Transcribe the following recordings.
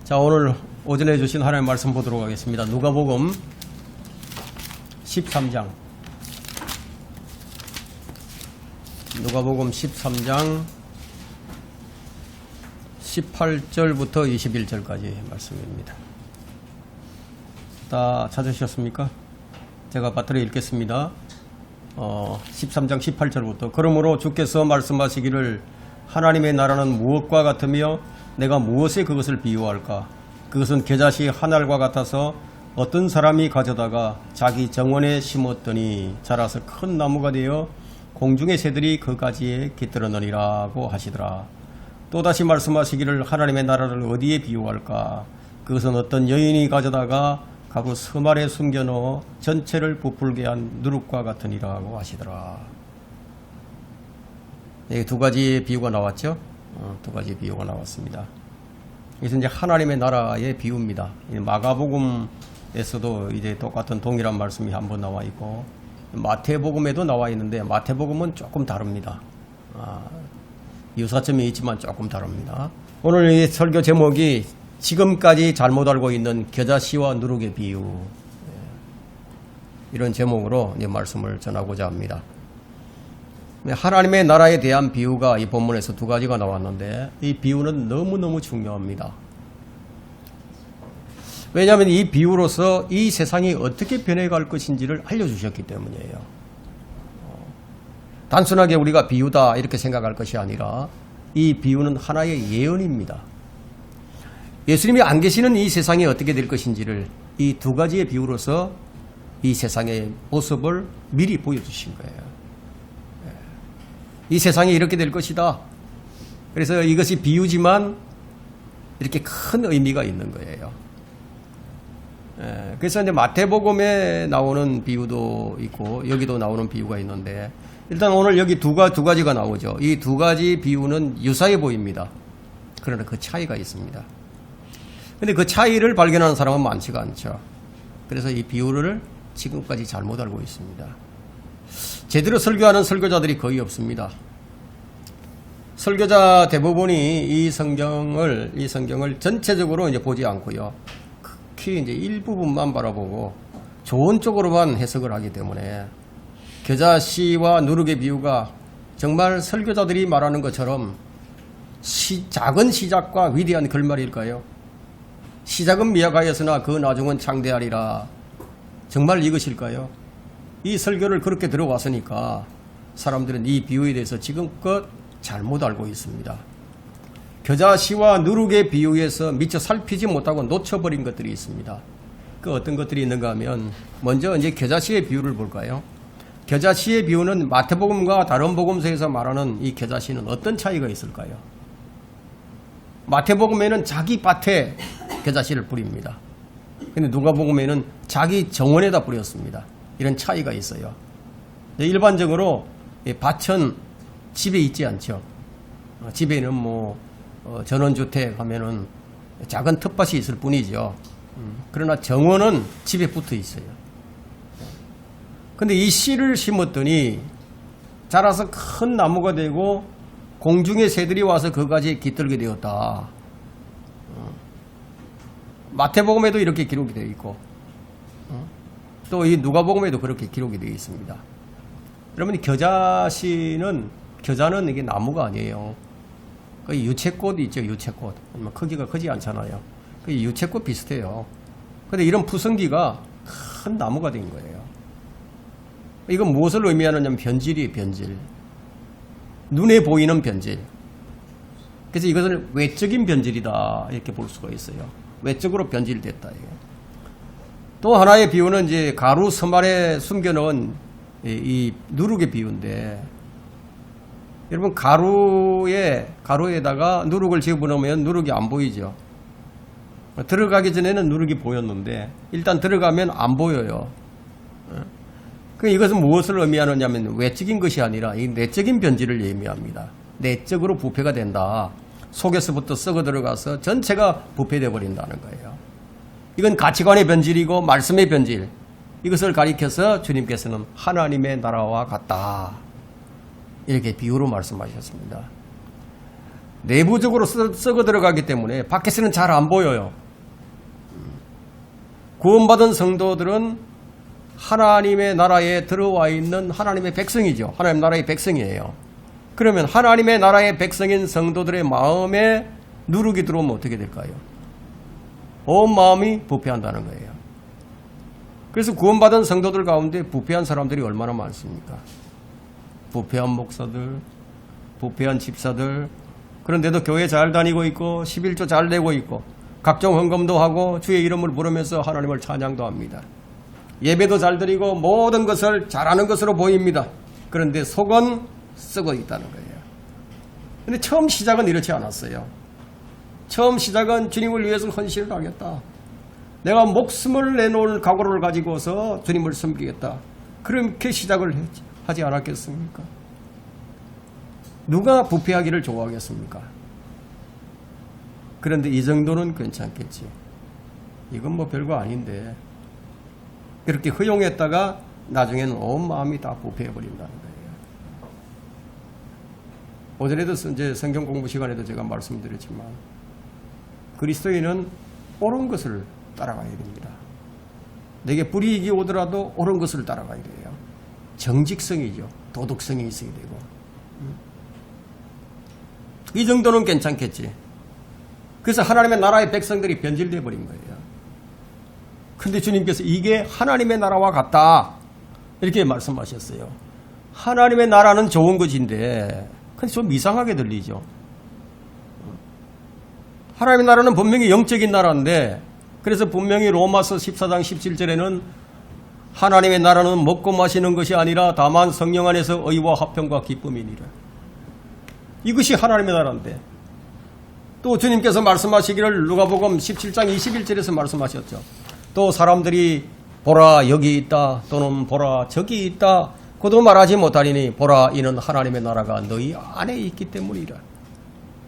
자, 오늘 오전에 주신 하나님의 말씀 보도록 하겠습니다. 누가복음 13장. 누가복음 13장 18절부터 21절까지 말씀입니다. 다 찾으셨습니까? 제가 빠뜨려 읽겠습니다. 13장 18절부터 그러므로 주께서 말씀하시기를 하나님의 나라는 무엇과 같으며 내가 무엇에 그것을 비유할까? 그것은 겨자씨 한 알과 같아서 어떤 사람이 가져다가 자기 정원에 심었더니 자라서 큰 나무가 되어 공중의 새들이 그 가지에 깃들어느니라고 하시더라. 또다시 말씀하시기를 하나님의 나라를 어디에 비유할까? 그것은 어떤 여인이 가져다가 가구 섬 아래 숨겨놓어 전체를 부풀게 한 누룩과 같으니라고 하시더라. 여기 두 가지 비유가 나왔죠? 두 가지 비유가 나왔습니다. 이것은 이제 하나님의 나라의 비유입니다. 마가복음에서도 이제 똑같은 동일한 말씀이 한번 나와 있고, 마태복음에도 나와 있는데, 마태복음은 조금 다릅니다. 유사점이 있지만 조금 다릅니다. 오늘 이 설교 제목이 지금까지 잘못 알고 있는 겨자씨와 누룩의 비유. 이런 제목으로 이제 말씀을 전하고자 합니다. 하나님의 나라에 대한 비유가 이 본문에서 두 가지가 나왔는데 이 비유는 너무너무 중요합니다. 왜냐하면 이 비유로서 이 세상이 어떻게 변해갈 것인지를 알려주셨기 때문이에요. 단순하게 우리가 비유다 이렇게 생각할 것이 아니라 이 비유는 하나의 예언입니다. 예수님이 안 계시는 이 세상이 어떻게 될 것인지를 이 두 가지의 비유로서 이 세상의 모습을 미리 보여주신 거예요. 이 세상이 이렇게 될 것이다. 그래서 이것이 비유지만 이렇게 큰 의미가 있는 거예요. 그래서 이제 마태복음에 나오는 비유도 있고 여기도 나오는 비유가 있는데 일단 오늘 여기 두 가지가 나오죠. 이 두 가지 비유는 유사해 보입니다. 그러나 그 차이가 있습니다. 근데 그 차이를 발견하는 사람은 많지가 않죠. 그래서 이 비유를 지금까지 잘못 알고 있습니다. 제대로 설교하는 설교자들이 거의 없습니다. 설교자 대부분이 이 성경을 전체적으로 이제 보지 않고요. 특히 이제 일부분만 바라보고 좋은 쪽으로만 해석을 하기 때문에 겨자씨와 누룩의 비유가 정말 설교자들이 말하는 것처럼 작은 시작과 위대한 결말일까요? 시작은 미약하였으나 그 나중은 창대하리라. 정말 이것일까요? 이 설교를 그렇게 들어왔으니까 사람들은 이 비유에 대해서 지금껏 잘못 알고 있습니다. 겨자씨와 누룩의 비유에서 미처 살피지 못하고 놓쳐버린 것들이 있습니다. 그 어떤 것들이 있는가 하면 먼저 이제 겨자씨의 비유를 볼까요? 겨자씨의 비유는 마태복음과 다른 복음서에서 말하는 이 겨자씨는 어떤 차이가 있을까요? 마태복음에는 자기 밭에 겨자씨를 뿌립니다. 근데 누가복음에는 자기 정원에다 뿌렸습니다. 이런 차이가 있어요. 일반적으로 밭은 집에 있지 않죠. 집에는 전원주택 하면은 작은 텃밭이 있을 뿐이죠. 그러나 정원은 집에 붙어 있어요. 근데 이 씨를 심었더니 자라서 큰 나무가 되고 공중의 새들이 와서 그 가지에 깃들게 되었다. 마태복음에도 이렇게 기록이 되어 있고 또 이 누가복음에도 그렇게 기록이 되어 있습니다. 여러분, 겨자는 이게 나무가 아니에요. 그 유채꽃 있죠, 유채꽃. 크기가 크지 않잖아요. 그 유채꽃 비슷해요. 근데 이런 푸성기가 큰 나무가 된 거예요. 이건 무엇을 의미하느냐면 변질이에요, 변질. 눈에 보이는 변질. 그래서 이것을 외적인 변질이다 이렇게 볼 수가 있어요. 외적으로 변질됐다. 또 하나의 비유는 이제 가루 섬 아래 숨겨놓은 이 누룩의 비유인데, 여러분 가루에다가 누룩을 집어넣으면 누룩이 안 보이죠. 들어가기 전에는 누룩이 보였는데 일단 들어가면 안 보여요. 이것은 무엇을 의미하느냐면 외적인 것이 아니라 이 내적인 변질을 의미합니다. 내적으로 부패가 된다. 속에서부터 썩어 들어가서 전체가 부패되어 버린다는 거예요. 이건 가치관의 변질이고 말씀의 변질. 이것을 가리켜서 주님께서는 하나님의 나라와 같다. 이렇게 비유로 말씀하셨습니다. 내부적으로 썩어 들어가기 때문에 밖에서는 잘 안 보여요. 구원받은 성도들은 하나님의 나라에 들어와 있는 하나님의 백성이죠. 하나님 나라의 백성이에요. 그러면 하나님의 나라의 백성인 성도들의 마음에 누룩이 들어오면 어떻게 될까요? 온 마음이 부패한다는 거예요. 그래서 구원받은 성도들 가운데 부패한 사람들이 얼마나 많습니까? 부패한 목사들, 부패한 집사들, 그런데도 교회 잘 다니고 있고 11조 잘 내고 있고 각종 헌금도 하고 주의 이름을 부르면서 하나님을 찬양도 합니다. 예배도 잘 드리고 모든 것을 잘하는 것으로 보입니다. 그런데 속은 썩어 있다는 거예요. 근데 처음 시작은 이렇지 않았어요. 처음 시작은 주님을 위해서 헌신을 하겠다. 내가 목숨을 내놓을 각오를 가지고서 주님을 섬기겠다. 그렇게 시작을 하지 않았겠습니까? 누가 부패하기를 좋아하겠습니까? 그런데 이 정도는 괜찮겠지. 이건 뭐 별거 아닌데 그렇게 허용했다가 나중에는 온 마음이 다 부패해버린다는 거예요. 오전에도 이제 성경 공부 시간에도 제가 말씀드렸지만 그리스도인은 옳은 것을 따라가야 됩니다. 내게 불이익이 오더라도 옳은 것을 따라가야 돼요. 정직성이죠. 도덕성이 있어야 되고. 이 정도는 괜찮겠지. 그래서 하나님의 나라의 백성들이 변질되어 버린 거예요. 근데 주님께서 이게 하나님의 나라와 같다 이렇게 말씀하셨어요. 하나님의 나라는 좋은 것인데 근데 좀 이상하게 들리죠. 하나님의 나라는 분명히 영적인 나라인데 그래서 분명히 로마서 14장 17절에는 하나님의 나라는 먹고 마시는 것이 아니라 다만 성령 안에서 의와 화평과 기쁨이니라. 이것이 하나님의 나라인데 또 주님께서 말씀하시기를 누가복음 17장 21절에서 말씀하셨죠. 또 사람들이 보라 여기 있다 또는 보라 저기 있다 그도 말하지 못하리니 보라 이는 하나님의 나라가 너희 안에 있기 때문이라.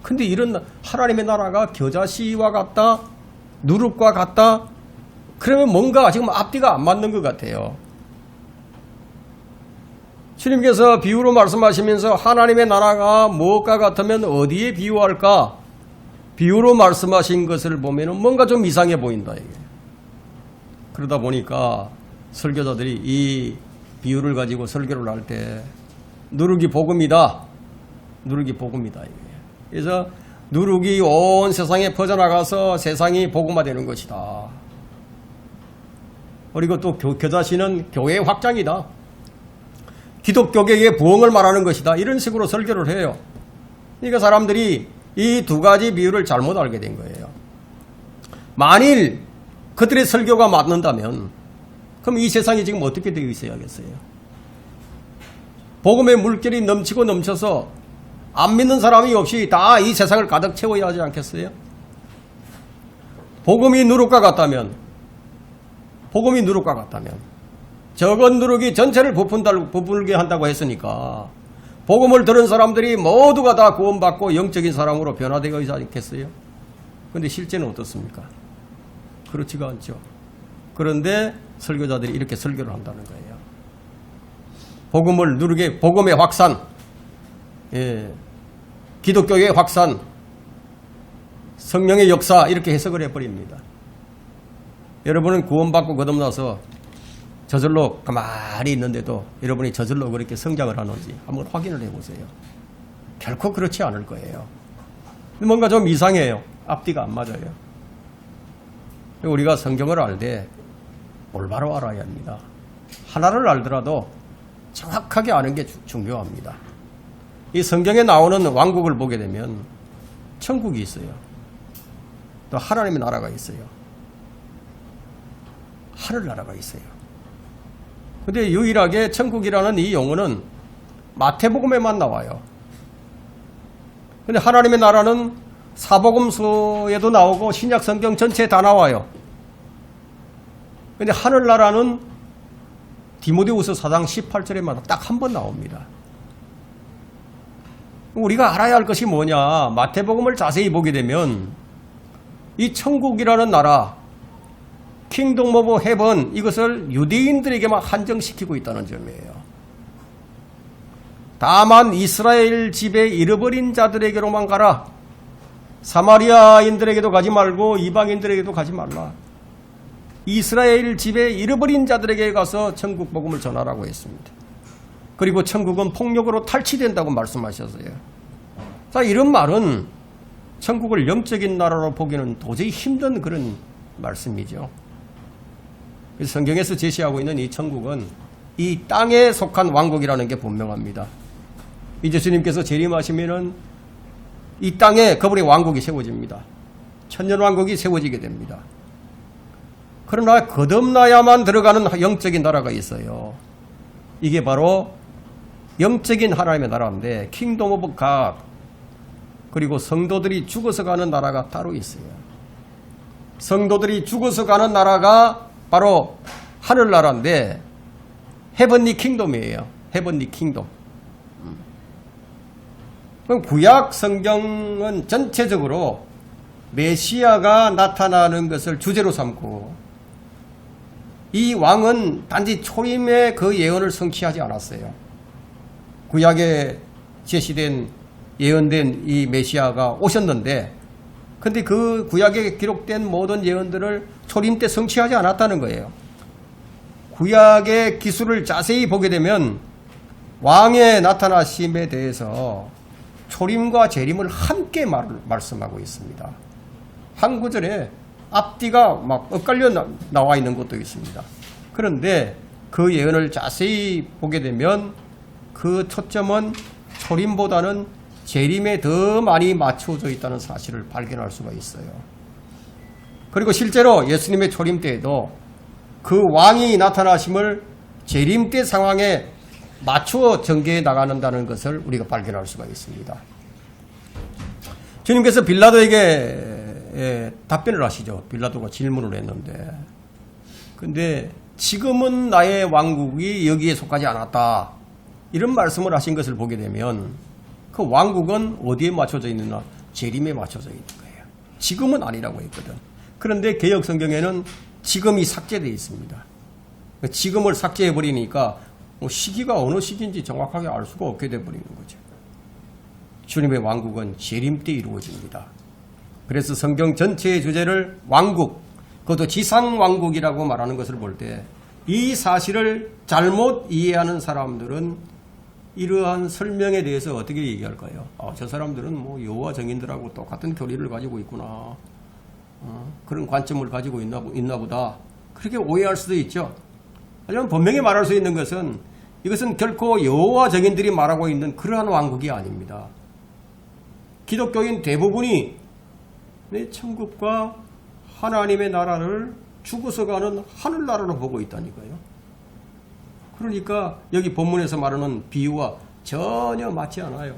근데 이런 하나님의 나라가 겨자씨와 같다 누룩과 같다 그러면 뭔가 지금 앞뒤가 안 맞는 것 같아요. 주님께서 비유로 말씀하시면서 하나님의 나라가 무엇과 같으면 어디에 비유할까? 비유로 말씀하신 것을 보면 뭔가 좀 이상해 보인다. 이게. 그러다 보니까 설교자들이 이 비유를 가지고 설교를 할 때 누룩이 복음이다. 누룩이 복음이다. 이게. 그래서 누룩이 온 세상에 퍼져나가서 세상이 복음화되는 것이다. 그리고 또 겨자씨는 교회의 확장이다. 기독교계의 부흥을 말하는 것이다. 이런 식으로 설교를 해요. 그러니까 사람들이 이 두 가지 비유를 잘못 알게 된 거예요. 만일 그들의 설교가 맞는다면 그럼 이 세상이 지금 어떻게 되어 있어야겠어요? 복음의 물결이 넘치고 넘쳐서 안 믿는 사람이 없이 다 이 세상을 가득 채워야 하지 않겠어요? 복음이 누룩과 같다면 적은 누룩이 전체를 부풀게 한다고 했으니까 복음을 들은 사람들이 모두가 다 구원받고 영적인 사람으로 변화되어 있지 않겠어요? 그런데 실제는 어떻습니까? 그렇지가 않죠. 그런데 설교자들이 이렇게 설교를 한다는 거예요. 복음을 누르게 복음의 확산, 기독교의 확산, 성령의 역사 이렇게 해석을 해버립니다. 여러분은 구원받고 거듭나서 저절로 가만히 있는데도 여러분이 저절로 그렇게 성장을 하는지 한번 확인을 해보세요. 결코 그렇지 않을 거예요. 뭔가 좀 이상해요. 앞뒤가 안 맞아요. 우리가 성경을 알 때 올바로 알아야 합니다. 하나를 알더라도 정확하게 아는 게 중요합니다. 이 성경에 나오는 왕국을 보게 되면 천국이 있어요. 또 하나님의 나라가 있어요. 하늘나라가 있어요. 근데 유일하게 천국이라는 이 용어는 마태복음에만 나와요. 근데 하나님의 나라는 사복음서에도 나오고 신약 성경 전체에 다 나와요. 근데 하늘나라는 디모데후서 4장 18절에만 딱 한 번 나옵니다. 우리가 알아야 할 것이 뭐냐? 마태복음을 자세히 보게 되면 이 천국이라는 나라 킹덤 오브 헤븐 이것을 유대인들에게만 한정시키고 있다는 점이에요. 다만 이스라엘 집에 잃어버린 자들에게로만 가라. 사마리아인들에게도 가지 말고 이방인들에게도 가지 말라. 이스라엘 집에 잃어버린 자들에게 가서 천국 복음을 전하라고 했습니다. 그리고 천국은 폭력으로 탈취된다고 말씀하셨어요. 자, 이런 말은 천국을 영적인 나라로 보기는 도저히 힘든 그런 말씀이죠. 그래서 성경에서 제시하고 있는 이 천국은 이 땅에 속한 왕국이라는 게 분명합니다. 이제 주님께서 재림하시면은 이 땅에 그분의 왕국이 세워집니다. 천년왕국이 세워지게 됩니다. 그러나 거듭나야만 들어가는 영적인 나라가 있어요. 이게 바로 영적인 하나님의 나라인데 킹덤 오브 갓, 그리고 성도들이 죽어서 가는 나라가 따로 있어요. 성도들이 죽어서 가는 나라가 바로 하늘나라인데 헤븐리 킹덤이에요. 헤븐리 킹덤. 그럼 구약 성경은 전체적으로 메시아가 나타나는 것을 주제로 삼고 이 왕은 단지 초림의 그 예언을 성취하지 않았어요. 구약에 제시된 예언된 이 메시아가 오셨는데 근데 그 구약에 기록된 모든 예언들을 초림 때 성취하지 않았다는 거예요. 구약의 기술을 자세히 보게 되면 왕의 나타나심에 대해서 초림과 재림을 함께 말씀하고 있습니다. 한 구절에 앞뒤가 막 엇갈려 나와 있는 것도 있습니다. 그런데 그 예언을 자세히 보게 되면 그 초점은 초림보다는 재림에 더 많이 맞춰져 있다는 사실을 발견할 수가 있어요. 그리고 실제로 예수님의 초림 때에도 그 왕이 나타나심을 재림 때 상황에 맞추어 전개해 나가는다는 것을 우리가 발견할 수가 있습니다. 주님께서 빌라도에게 답변을 하시죠. 빌라도가 질문을 했는데 근데 지금은 나의 왕국이 여기에 속하지 않았다, 이런 말씀을 하신 것을 보게 되면 그 왕국은 어디에 맞춰져 있느냐? 재림에 맞춰져 있는 거예요. 지금은 아니라고 했거든. 그런데 개역 성경에는 지금이 삭제되어 있습니다. 지금을 삭제해 버리니까 시기가 어느 시기인지 정확하게 알 수가 없게 되어버리는 거죠. 주님의 왕국은 재림 때 이루어집니다. 그래서 성경 전체의 주제를 왕국, 그것도 지상왕국이라고 말하는 것을 볼 때 이 사실을 잘못 이해하는 사람들은 이러한 설명에 대해서 어떻게 얘기할까요? 저 사람들은 뭐 여호와 증인들하고 똑같은 교리를 가지고 있구나, 그런 관점을 가지고 있나 보다, 그렇게 오해할 수도 있죠. 하지만 분명히 말할 수 있는 것은 이것은 결코 여호와 증인들이 말하고 있는 그러한 왕국이 아닙니다. 기독교인 대부분이 내 천국과 하나님의 나라를 죽어서 가는 하늘나라로 보고 있다니까요. 그러니까 여기 본문에서 말하는 비유와 전혀 맞지 않아요.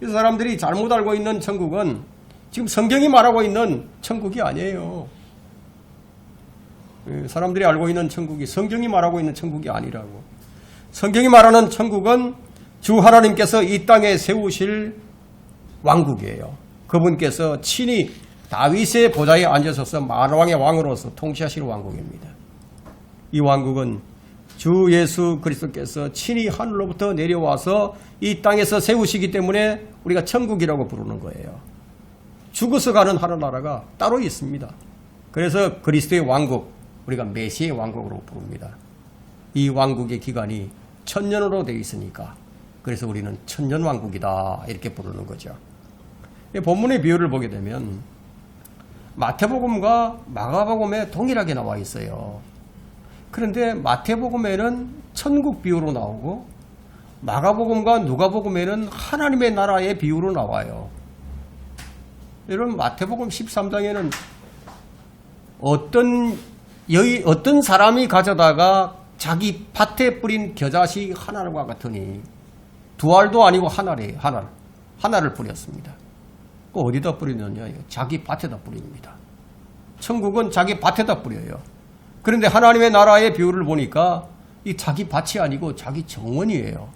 이 사람들이 잘못 알고 있는 천국은 지금 성경이 말하고 있는 천국이 아니에요. 사람들이 알고 있는 천국이 성경이 말하고 있는 천국이 아니라고. 성경이 말하는 천국은 주 하나님께서 이 땅에 세우실 왕국이에요. 그분께서 친히 다윗의 보좌에 앉으셔서 만왕의 왕으로서 통치하실 왕국입니다. 이 왕국은 주 예수 그리스도께서 친히 하늘로부터 내려와서 이 땅에서 세우시기 때문에 우리가 천국이라고 부르는 거예요. 죽어서 가는 하늘나라가 따로 있습니다. 그래서 그리스도의 왕국, 우리가 메시아의 왕국으로 부릅니다. 이 왕국의 기간이 천년으로 되어 있으니까 그래서 우리는 천년왕국이다 이렇게 부르는 거죠. 본문의 비유를 보게 되면 마태복음과 마가복음에 동일하게 나와 있어요. 그런데 마태복음에는 천국 비유로 나오고 마가복음과 누가복음에는 하나님의 나라의 비유로 나와요. 여러분, 마태복음 13장에는 어떤 사람이 가져다가 자기 밭에 뿌린 겨자씨 하나와 같으니 두 알도 아니고 하나를 뿌렸습니다. 어디다 뿌리느냐? 자기 밭에다 뿌립니다. 천국은 자기 밭에다 뿌려요. 그런데 하나님의 나라의 비유를 보니까 이 자기 밭이 아니고 자기 정원이에요.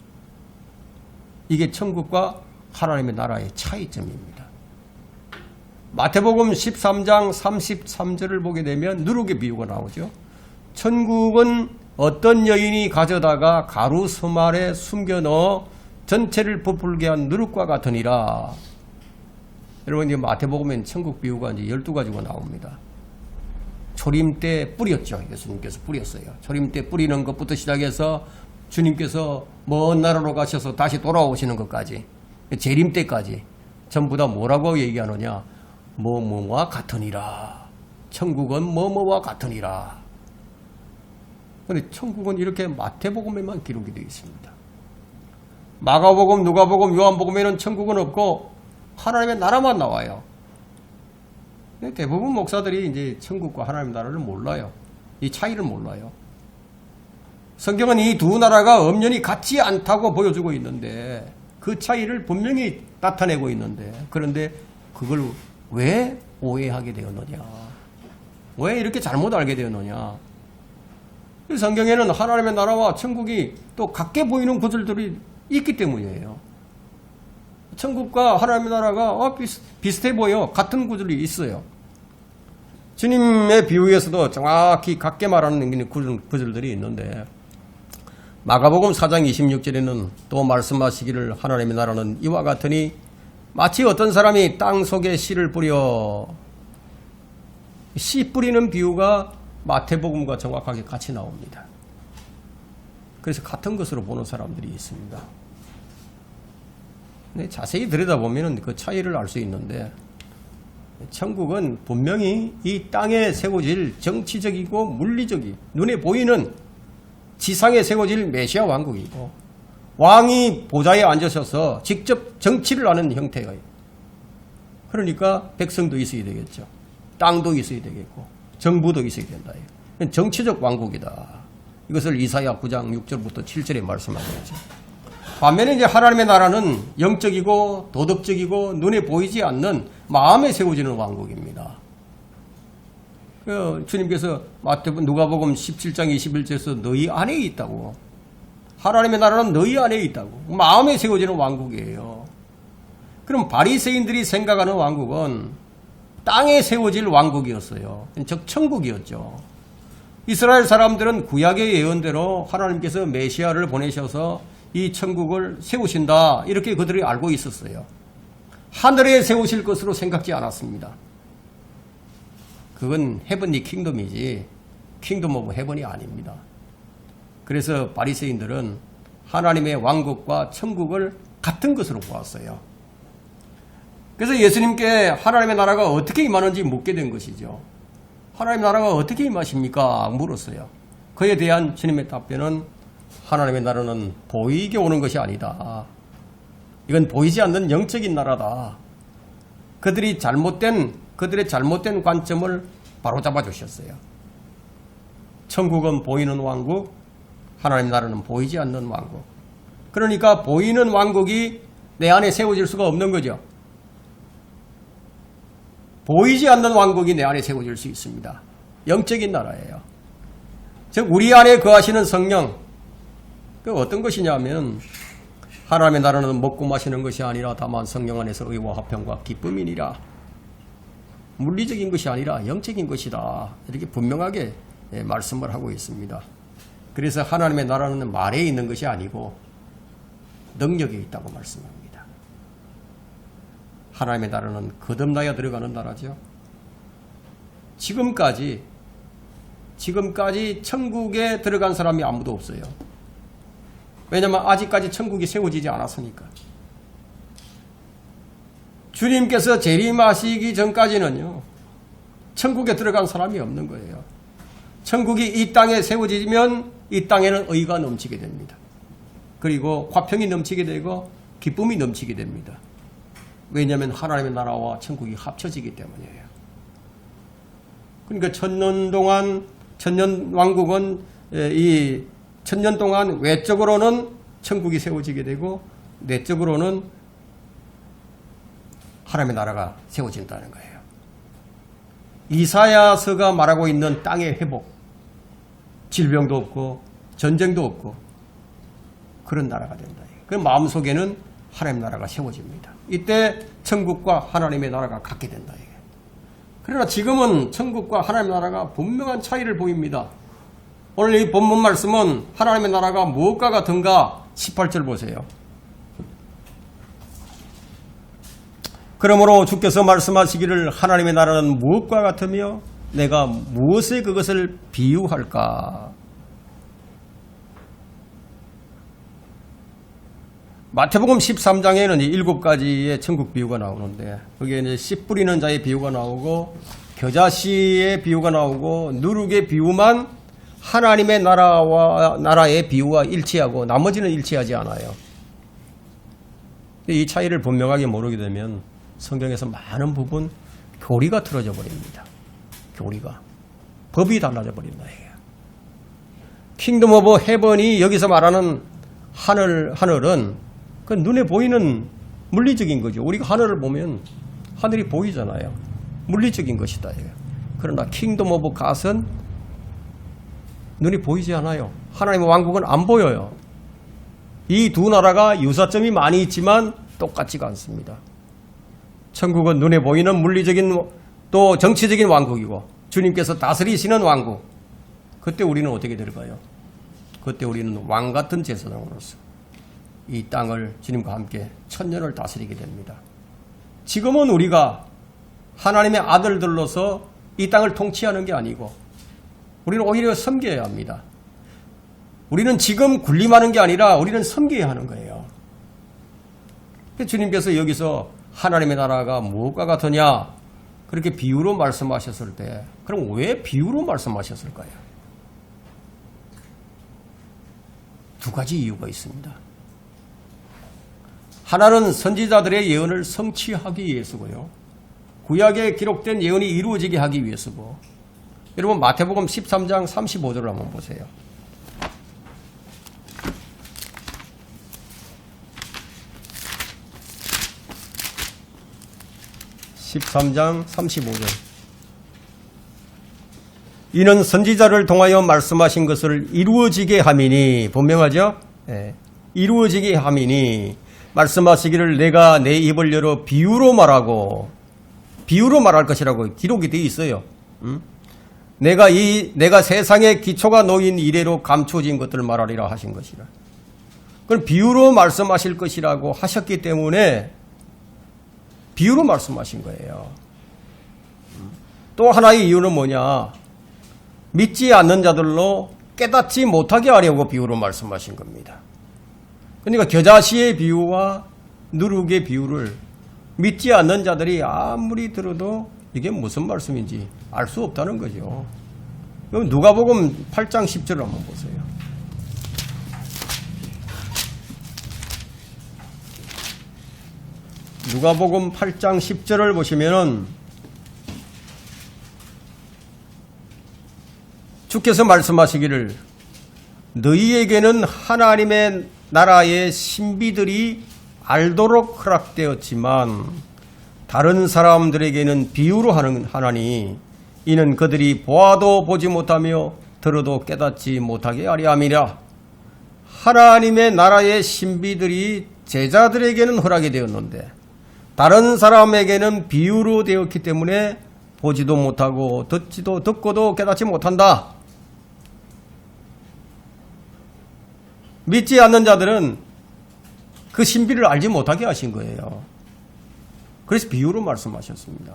이게 천국과 하나님의 나라의 차이점입니다. 마태복음 13장 33절을 보게 되면 누룩의 비유가 나오죠. 천국은 어떤 여인이 가져다가 가루 서말에 숨겨 넣어 전체를 부풀게 한 누룩과 같으니라. 여러분, 이제 마태복음엔 천국 비유가 이제 12가지가 나옵니다. 초림 때 뿌렸죠. 예수님께서 뿌렸어요. 초림 때 뿌리는 것부터 시작해서 주님께서 먼 나라로 가셔서 다시 돌아오시는 것까지, 재림 때까지 전부 다 뭐라고 얘기하느냐? 뭐뭐와 같으니라. 천국은 뭐뭐와 같으니라. 그런데 천국은 이렇게 마태복음에만 기록이 되어 있습니다. 마가복음, 누가복음, 요한복음에는 천국은 없고 하나님의 나라만 나와요. 대부분 목사들이 이제 천국과 하나님의 나라를 몰라요. 이 차이를 몰라요. 성경은 이 두 나라가 엄연히 같지 않다고 보여주고 있는데 그 차이를 분명히 나타내고 있는데, 그런데 그걸 왜 오해하게 되었느냐? 왜 이렇게 잘못 알게 되었느냐? 성경에는 하나님의 나라와 천국이 또 같게 보이는 구절들이 있기 때문이에요. 천국과 하나님의 나라가 비슷해 보여. 같은 구절이 있어요. 주님의 비유에서도 정확히 같게 말하는 구절들이 있는데, 마가복음 4장 26절에는 또 말씀하시기를 하나님의 나라는 이와 같으니 마치 어떤 사람이 땅 속에 씨를 뿌려, 씨 뿌리는 비유가 마태복음과 정확하게 같이 나옵니다. 그래서 같은 것으로 보는 사람들이 있습니다. 근데 자세히 들여다보면 그 차이를 알 수 있는데, 천국은 분명히 이 땅에 세워질 정치적이고 물리적이 눈에 보이는 지상에 세워질 메시아 왕국이고, 왕이 보좌에 앉으셔서 직접 정치를 하는 형태예요. 그러니까 백성도 있어야 되겠죠. 땅도 있어야 되겠고 정부도 있어야 된다. 정치적 왕국이다. 이것을 이사야 9장 6절부터 7절에 말씀하고 있죠. 반면에 이제 하나님의 나라는 영적이고 도덕적이고 눈에 보이지 않는 마음에 세워지는 왕국입니다. 주님께서 누가복음 17장 21절에서 너희 안에 있다고. 하나님의 나라는 너희 안에 있다고. 마음에 세워지는 왕국이에요. 그럼 바리새인들이 생각하는 왕국은 땅에 세워질 왕국이었어요. 즉 천국이었죠. 이스라엘 사람들은 구약의 예언대로 하나님께서 메시아를 보내셔서 이 천국을 세우신다, 이렇게 그들이 알고 있었어요. 하늘에 세우실 것으로 생각지 않았습니다. 그건 헤븐리 킹덤이지 킹덤 오브 헤븐이 아닙니다. 그래서 바리새인들은 하나님의 왕국과 천국을 같은 것으로 보았어요. 그래서 예수님께 하나님의 나라가 어떻게 임하는지 묻게 된 것이죠. 하나님의 나라가 어떻게 임하십니까? 물었어요. 그에 대한 주님의 답변은 하나님의 나라는 보이게 오는 것이 아니다. 이건 보이지 않는 영적인 나라다. 그들의 잘못된 관점을 바로잡아 주셨어요. 천국은 보이는 왕국, 하나님 나라는 보이지 않는 왕국. 그러니까 보이는 왕국이 내 안에 세워질 수가 없는 거죠. 보이지 않는 왕국이 내 안에 세워질 수 있습니다. 영적인 나라예요. 즉 우리 안에 거하시는 성령, 그 어떤 것이냐면 하나님의 나라는 먹고 마시는 것이 아니라 다만 성령 안에서 의와 화평과 기쁨이니라. 물리적인 것이 아니라 영적인 것이다. 이렇게 분명하게 말씀을 하고 있습니다. 그래서 하나님의 나라는 말에 있는 것이 아니고 능력에 있다고 말씀합니다. 하나님의 나라는 거듭나야 들어가는 나라죠. 지금까지 천국에 들어간 사람이 아무도 없어요. 왜냐하면 아직까지 천국이 세워지지 않았으니까. 주님께서 재림하시기 전까지는요, 천국에 들어간 사람이 없는 거예요. 천국이 이 땅에 세워지면 이 땅에는 의가 넘치게 됩니다. 그리고 화평이 넘치게 되고 기쁨이 넘치게 됩니다. 왜냐하면 하나님의 나라와 천국이 합쳐지기 때문이에요. 그러니까 천년 왕국은 이 천년 동안 외적으로는 천국이 세워지게 되고 내적으로는 하나님의 나라가 세워진다는 거예요. 이사야서가 말하고 있는 땅의 회복, 질병도 없고 전쟁도 없고 그런 나라가 된다. 그 마음속에는 하나님의 나라가 세워집니다. 이때 천국과 하나님의 나라가 같게 된다. 그러나 지금은 천국과 하나님의 나라가 분명한 차이를 보입니다. 오늘 이 본문 말씀은 하나님의 나라가 무엇과 같은가? 18절 보세요. 그러므로 주께서 말씀하시기를 하나님의 나라는 무엇과 같으며 내가 무엇에 그것을 비유할까? 마태복음 13장에는 7가지의 천국 비유가 나오는데 거기에 이제 씨 뿌리는 자의 비유가 나오고 겨자씨의 비유가 나오고 누룩의 비유만 하나님의 나라의 비유와 일치하고 나머지는 일치하지 않아요. 이 차이를 분명하게 모르게 되면 성경에서 많은 부분 교리가 틀어져 버립니다. 교리가. 법이 달라져 버린다. 킹덤 오브 헤븐이 여기서 말하는 하늘은 그 눈에 보이는 물리적인 거죠. 우리가 하늘을 보면 하늘이 보이잖아요. 물리적인 것이다. 그러나 킹덤 오브 갓은 눈이 보이지 않아요. 하나님의 왕국은 안 보여요. 이 두 나라가 유사점이 많이 있지만 똑같지가 않습니다. 천국은 눈에 보이는 물리적인 또 정치적인 왕국이고 주님께서 다스리시는 왕국. 그때 우리는 어떻게 될까요? 그때 우리는 왕 같은 제사장으로서 이 땅을 주님과 함께 천년을 다스리게 됩니다. 지금은 우리가 하나님의 아들들로서 이 땅을 통치하는 게 아니고 우리는 오히려 섬겨야 합니다. 우리는 지금 군림하는 게 아니라 우리는 섬겨야 하는 거예요. 주님께서 여기서 하나님의 나라가 무엇과 같으냐 그렇게 비유로 말씀하셨을 때 그럼 왜 비유로 말씀하셨을까요? 두 가지 이유가 있습니다. 하나는 선지자들의 예언을 성취하기 위해서고요. 구약에 기록된 예언이 이루어지게 하기 위해서고 여러분 마태복음 13장 35절을 한번 보세요. (13장 35절) 이는 선지자를 통하여 말씀하신 것을 이루어지게 함이니 분명하죠? 네. 이루어지게 함이니 말씀하시기를 내가 내 입을 열어 비유로 말할 것이라고 기록이 되어 있어요. 내가 세상의 기초가 놓인 이래로 감춰진 것들을 말하리라 하신 것이라. 그럼 비유로 말씀하실 것이라고 하셨기 때문에 비유로 말씀하신 거예요. 또 하나의 이유는 뭐냐? 믿지 않는 자들로 깨닫지 못하게 하려고 비유로 말씀하신 겁니다. 그러니까 겨자씨의 비유와 누룩의 비유를 믿지 않는 자들이 아무리 들어도 이게 무슨 말씀인지 알 수 없다는 거죠. 그럼 누가복음 8장 10절을 한번 보세요. 누가복음 8장 10절을 보시면은 주께서 말씀하시기를 너희에게는 하나님의 나라의 신비들이 알도록 허락되었지만 다른 사람들에게는 비유로 하나니 이는 그들이 보아도 보지 못하며 들어도 깨닫지 못하게 하려 함이라. 하나님의 나라의 신비들이 제자들에게는 허락이 되었는데 다른 사람에게는 비유로 되었기 때문에 보지도 못하고 듣고도 깨닫지 못한다. 믿지 않는 자들은 그 신비를 알지 못하게 하신 거예요. 그래서 비유로 말씀하셨습니다.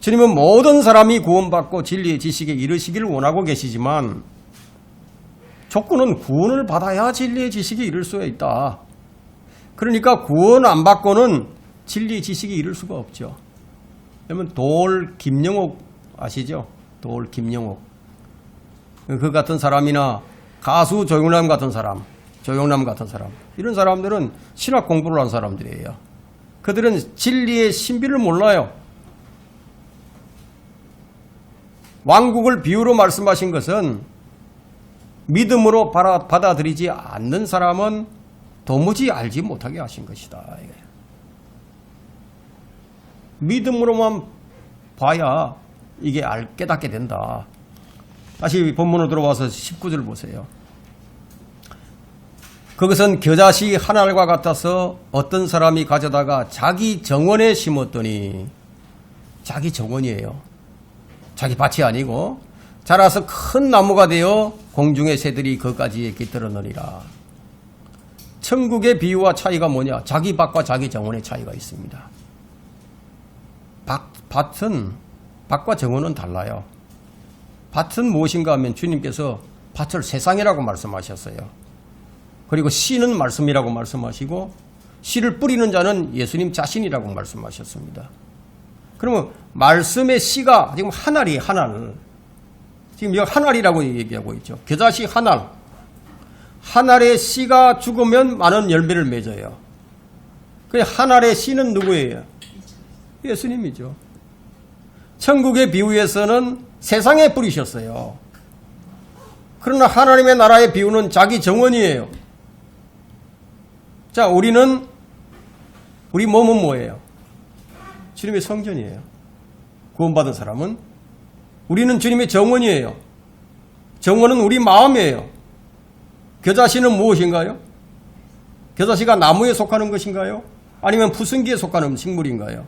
주님은 모든 사람이 구원받고 진리의 지식에 이르시기를 원하고 계시지만 조건은 구원을 받아야 진리의 지식에 이를 수가 있다. 그러니까 구원 안 받고는 진리의 지식에 이를 수가 없죠. 그러면 돌 김영옥 아시죠? 돌 김영옥. 그 같은 사람이나 가수 조용남 같은 사람 이런 사람들은 신학 공부를 한 사람들이에요. 그들은 진리의 신비를 몰라요. 왕국을 비유로 말씀하신 것은 믿음으로 받아들이지 않는 사람은 도무지 알지 못하게 하신 것이다. 믿음으로만 봐야 이게 깨닫게 된다. 다시 본문으로 들어와서 19절 보세요. 그것은 겨자씨 한 알과 같아서 어떤 사람이 가져다가 자기 정원에 심었더니 자기 정원이에요. 자기 밭이 아니고 자라서 큰 나무가 되어 공중의 새들이 그까지에 깃들어느니라. 천국의 비유와 차이가 뭐냐? 자기 밭과 자기 정원의 차이가 있습니다. 밭과 정원은 달라요. 밭은 무엇인가 하면 주님께서 밭을 세상이라고 말씀하셨어요. 그리고 씨는 말씀이라고 말씀하시고 씨를 뿌리는 자는 예수님 자신이라고 말씀하셨습니다. 그러면 말씀의 씨가 지금 한 알이 한 알. 지금 여기 한 알이라고 얘기하고 있죠. 겨자씨 한 알. 한 알의 씨가 죽으면 많은 열매를 맺어요. 그 한 알의 씨는 누구예요? 예수님이죠. 천국의 비유에서는 세상에 뿌리셨어요. 그러나 하나님의 나라의 비유는 자기 정원이에요. 자, 우리 몸은 뭐예요? 주님의 성전이에요. 구원받은 사람은 우리는 주님의 정원이에요. 정원은 우리 마음이에요. 겨자씨는 무엇인가요? 겨자씨가 나무에 속하는 것인가요? 아니면 푸승기에 속하는 식물인가요?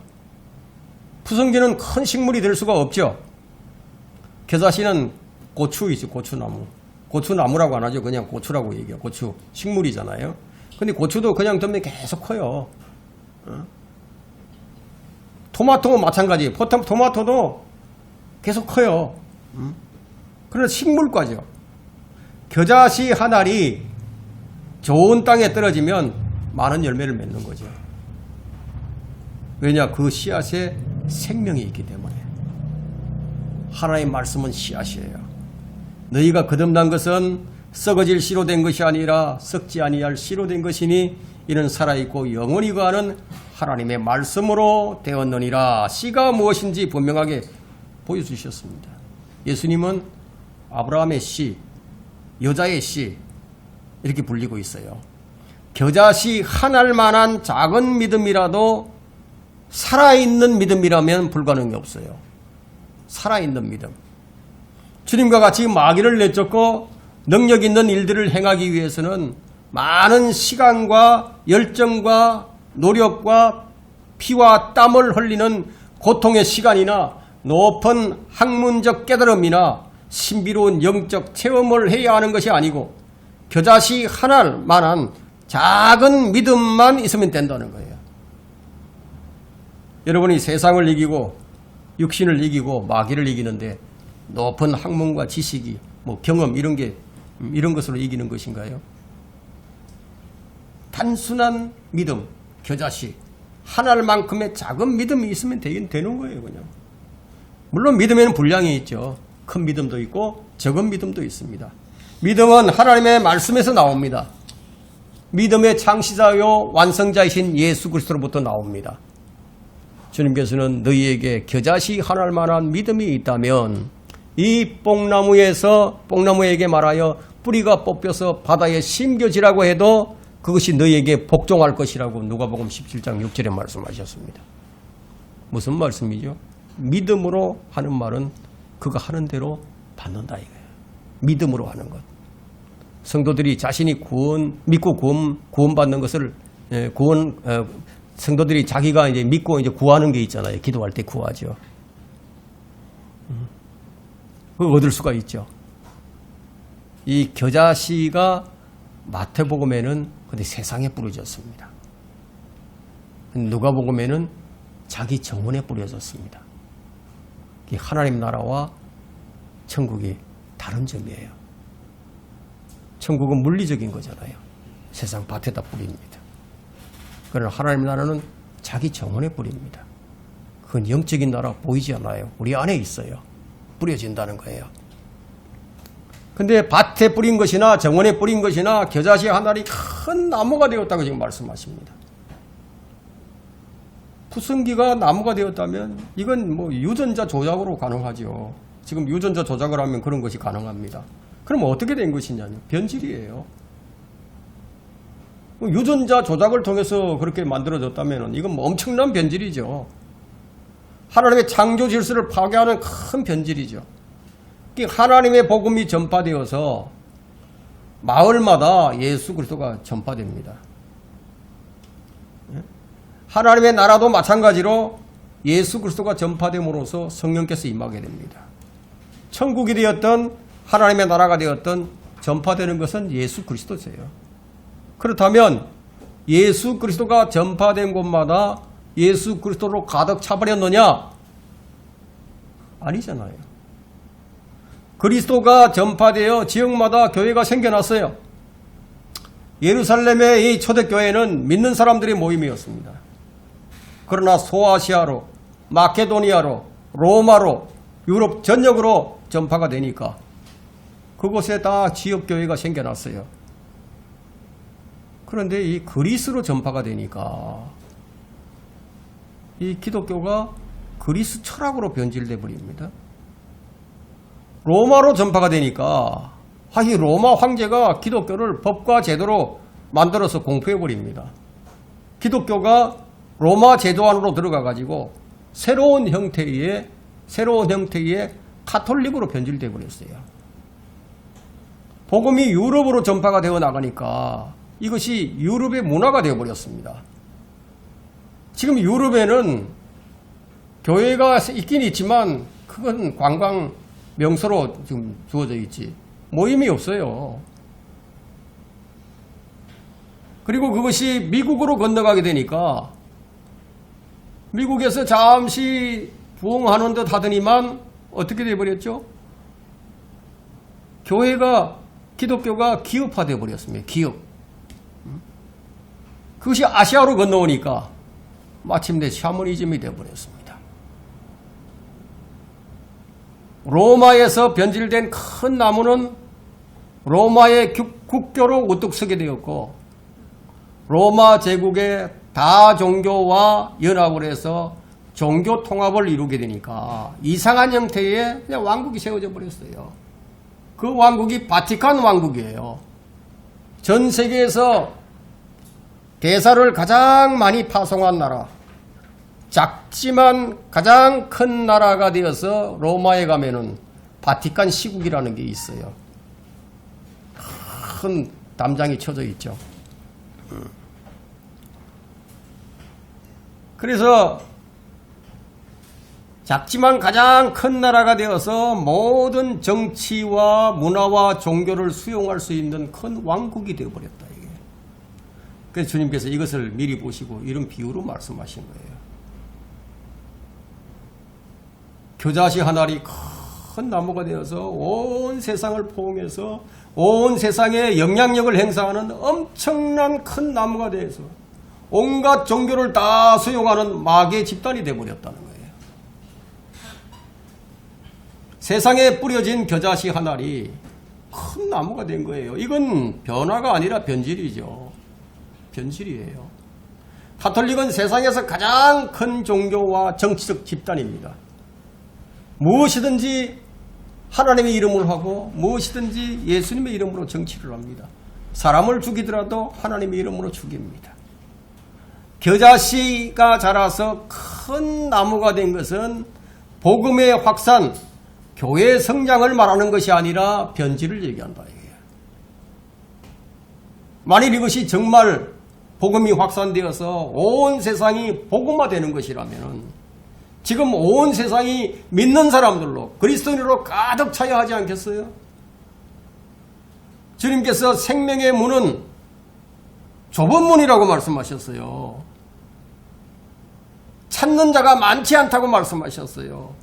푸승기는 큰 식물이 될 수가 없죠. 겨자씨는 고추이죠. 고추나무. 고추나무라고 안 하죠. 그냥 고추라고 얘기해요. 고추 식물이잖아요. 근데 고추도 그냥 두면 계속 커요. 토마토도 마찬가지예요. 토마토도 계속 커요. 그러나 식물과죠. 겨자씨 한 알이 좋은 땅에 떨어지면 많은 열매를 맺는 거죠. 왜냐? 그 씨앗에 생명이 있기 때문에. 하나님의 말씀은 씨앗이에요. 너희가 거듭난 것은 썩어질 씨로 된 것이 아니라 썩지 아니할 씨로 된 것이니 이는 살아있고 영원히 거하는 하나님의 말씀으로 되었느니라. 씨가 무엇인지 분명하게 보여주셨습니다. 예수님은 아브라함의 씨, 여자의 씨 이렇게 불리고 있어요. 겨자씨 한 알만한 작은 믿음이라도 살아있는 믿음이라면 불가능이 없어요. 살아있는 믿음. 주님과 같이 마귀를 내쫓고 능력 있는 일들을 행하기 위해서는 많은 시간과 열정과 노력과 피와 땀을 흘리는 고통의 시간이나 높은 학문적 깨달음이나 신비로운 영적 체험을 해야 하는 것이 아니고 겨자씨 한 알만한 작은 믿음만 있으면 된다는 거예요. 여러분이 세상을 이기고 육신을 이기고 마귀를 이기는데 높은 학문과 지식이 경험 이런 것으로 이기는 것인가요? 단순한 믿음, 겨자씨 한 알만큼의 작은 믿음이 있으면 되는 거예요. 그냥. 물론 믿음에는 분량이 있죠. 큰 믿음도 있고 적은 믿음도 있습니다. 믿음은 하나님의 말씀에서 나옵니다. 믿음의 창시자요 완성자이신 예수 그리스도로부터 나옵니다. 주님께서는 너희에게 겨자씨 한 알만한 믿음이 있다면 이 뽕나무에게 말하여 뿌리가 뽑혀서 바다에 심겨지라고 해도 그것이 너희에게 복종할 것이라고 누가복음 17장 6절에 말씀하셨습니다. 무슨 말씀이죠? 믿음으로 하는 말은 그가 하는 대로 받는다 이거예요. 믿음으로 하는 것. 성도들이 자신이 믿고 구원받는 것을 성도들이 자기가 이제 믿고 이제 구하는 게 있잖아요. 기도할 때 구하죠. 그걸 얻을 수가 있죠. 이 겨자씨가 마태복음에는 근데 세상에 뿌려졌습니다. 누가복음에는 자기 정원에 뿌려졌습니다. 하나님 나라와 천국이 다른 점이에요. 천국은 물리적인 거잖아요. 세상 밭에다 뿌립니다. 그러나 하나님 나라는 자기 정원에 뿌립니다. 그건 영적인 나라 보이지 않아요. 우리 안에 있어요. 뿌려진다는 거예요. 근데 밭에 뿌린 것이나 정원에 뿌린 것이나 겨자씨 한 알이 큰 나무가 되었다고 지금 말씀하십니다. 푸승기가 나무가 되었다면 이건 유전자 조작으로 가능하죠. 지금 유전자 조작을 하면 그런 것이 가능합니다. 그럼 어떻게 된 것이냐면 변질이에요. 유전자 조작을 통해서 그렇게 만들어졌다면 이건 엄청난 변질이죠. 하나님의 창조 질서를 파괴하는 큰 변질이죠. 하나님의 복음이 전파되어서 마을마다 예수 그리스도가 전파됩니다. 하나님의 나라도 마찬가지로 예수 그리스도가 전파됨으로써 성령께서 임하게 됩니다. 천국이 되었던 하나님의 나라가 되었던 전파되는 것은 예수 그리스도세요. 그렇다면 예수 그리스도가 전파된 곳마다 예수 그리스도로 가득 차버렸느냐? 아니잖아요. 그리스도가 전파되어 지역마다 교회가 생겨났어요. 예루살렘의 이 초대교회는 믿는 사람들의 모임이었습니다. 그러나 소아시아로, 마케도니아로, 로마로, 유럽 전역으로 전파가 되니까 그곳에 다 지역교회가 생겨났어요. 그런데 이 그리스로 전파가 되니까 이 기독교가 그리스 철학으로 변질돼 버립니다. 로마로 전파가 되니까 이 로마 황제가 기독교를 법과 제도로 만들어서 공포해 버립니다. 기독교가 로마 제도 안으로 들어가 가지고 새로운 형태의 카톨릭으로 변질돼 버렸어요. 복음이 유럽으로 전파가 되어 나가니까 이것이 유럽의 문화가 되어 버렸습니다. 지금 유럽에는 교회가 있긴 있지만 그건 관광 명소로 지금 주어져 있지 모임이 없어요. 그리고 그것이 미국으로 건너가게 되니까 미국에서 잠시 부흥하는 듯 하더니만 어떻게 되어버렸죠? 기독교가 기업화되어 버렸습니다. 기업. 그것이 아시아로 건너오니까 마침내 샤머니즘이 되어버렸습니다. 로마에서 변질된 큰 나무는 로마의 국교로 우뚝 서게 되었고 로마 제국의 다종교와 연합을 해서 종교 통합을 이루게 되니까 이상한 형태의 그냥 왕국이 세워져 버렸어요. 그 왕국이 바티칸 왕국이에요. 전 세계에서 대사를 가장 많이 파송한 나라, 작지만 가장 큰 나라가 되어서 로마에 가면은 바티칸 시국이라는 게 있어요. 큰 담장이 쳐져 있죠. 그래서 작지만 가장 큰 나라가 되어서 모든 정치와 문화와 종교를 수용할 수 있는 큰 왕국이 되어버렸다. 이게. 그래서 주님께서 이것을 미리 보시고 이런 비유로 말씀하신 거예요. 겨자씨 한 알이 큰 나무가 되어서 온 세상을 포옹해서 온 세상에 영향력을 행사하는 엄청난 큰 나무가 되어서 온갖 종교를 다 수용하는 마귀의 집단이 되어버렸다는 거예요. 세상에 뿌려진 겨자씨 한 알이 큰 나무가 된 거예요. 이건 변화가 아니라 변질이죠. 변질이에요. 가톨릭은 세상에서 가장 큰 종교와 정치적 집단입니다. 무엇이든지 하나님의 이름으로 하고 무엇이든지 예수님의 이름으로 정치를 합니다. 사람을 죽이더라도 하나님의 이름으로 죽입니다. 겨자씨가 자라서 큰 나무가 된 것은 복음의 확산, 교회의 성장을 말하는 것이 아니라 변질을 얘기한다. 이게. 만일 이것이 정말 복음이 확산되어서 온 세상이 복음화되는 것이라면 지금 온 세상이 믿는 사람들로 그리스도인으로 가득 차야 하지 않겠어요? 주님께서 생명의 문은 좁은 문이라고 말씀하셨어요. 찾는 자가 많지 않다고 말씀하셨어요.